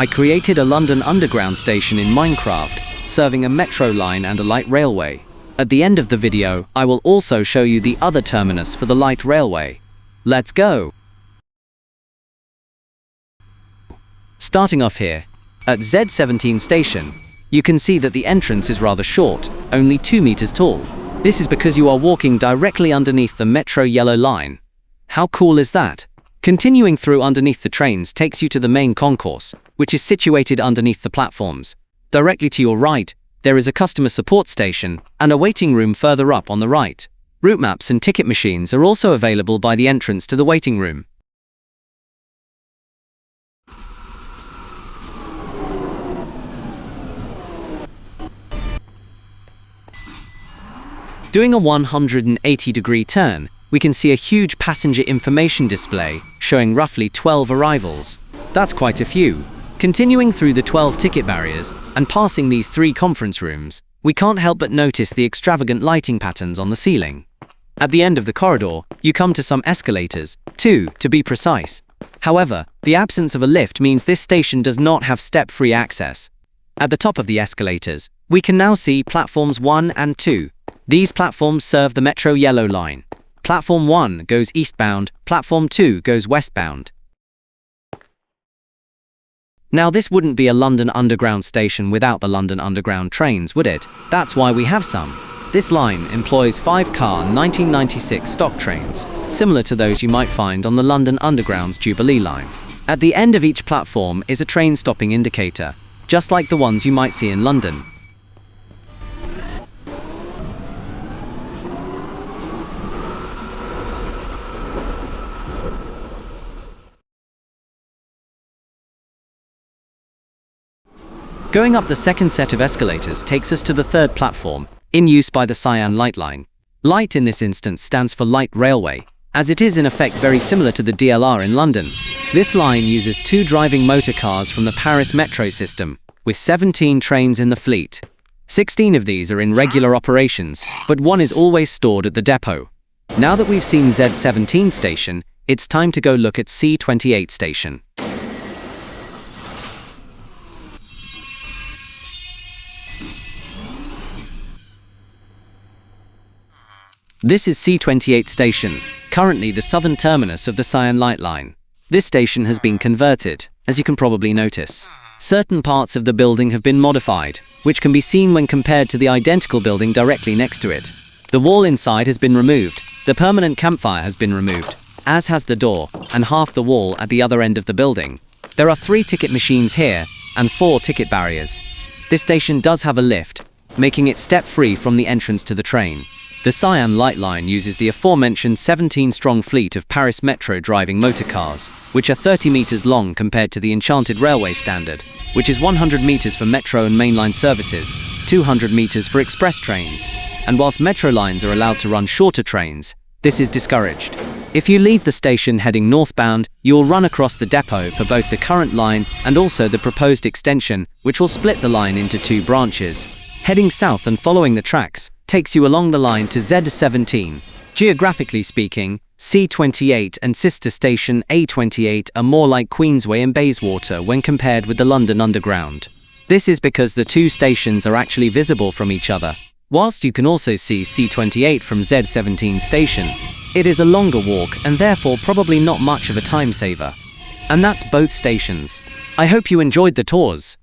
I created a London Underground station in Minecraft, serving a metro line and a light railway. At the end of the video, I will also show you the other terminus for the light railway. Let's go! Starting off here, at Z17 station, you can see that the entrance is rather short, only 2 meters tall. This is because you are walking directly underneath the metro yellow line. How cool is that? Continuing through underneath the trains takes you to the main concourse, which is situated underneath the platforms. Directly to your right, there is a customer support station and a waiting room further up on the right. Route maps and ticket machines are also available by the entrance to the waiting room. Doing a 180-degree turn, we can see a huge passenger information display showing roughly 12 arrivals. That's quite a few. Continuing through the 12 ticket barriers and passing these 3 conference rooms, we can't help but notice the extravagant lighting patterns on the ceiling. At the end of the corridor, you come to some escalators, 2 to be precise. However, the absence of a lift means this station does not have step-free access. At the top of the escalators, we can now see platforms 1 and 2. These platforms serve the Metro Yellow Line. Platform 1 goes eastbound, Platform 2 goes westbound. Now this wouldn't be a London Underground station without the London Underground trains, would it? That's why we have some. This line employs 5-car 1996 stock trains, similar to those you might find on the London Underground's Jubilee line. At the end of each platform is a train stopping indicator, just like the ones you might see in London. Going up the second set of escalators takes us to the third platform, in use by the Cyan Light Line. Light in this instance stands for Light Railway, as it is in effect very similar to the DLR in London. This line uses 2 driving motor cars from the Paris metro system, with 17 trains in the fleet. 16 of these are in regular operations, but 1 is always stored at the depot. Now that we've seen Z17 station, it's time to go look at C28 station. This is C28 station, currently the southern terminus of the Cyan Light Line. This station has been converted, as you can probably notice. Certain parts of the building have been modified, which can be seen when compared to the identical building directly next to it. The wall inside has been removed, the permanent campfire has been removed, as has the door, and half the wall at the other end of the building. There are 3 ticket machines here, and 4 ticket barriers. This station does have a lift, making it step-free from the entrance to the train. The Cyan Light Line uses the aforementioned 17-strong fleet of Paris Metro driving motor cars, which are 30 meters long compared to the Enchanted Railway standard, which is 100 meters for metro and mainline services, 200 meters for express trains. And whilst metro lines are allowed to run shorter trains, this is discouraged. If you leave the station heading northbound, you will run across the depot for both the current line and also the proposed extension, which will split the line into 2 branches. Heading south and following the tracks takes you along the line to Z17. Geographically speaking, C28 and sister station A28 are more like Queensway and Bayswater when compared with the London Underground. This is because the 2 stations are actually visible from each other. Whilst you can also see C28 from Z17 station, it is a longer walk and therefore probably not much of a time saver. And that's both stations. I hope you enjoyed the tours.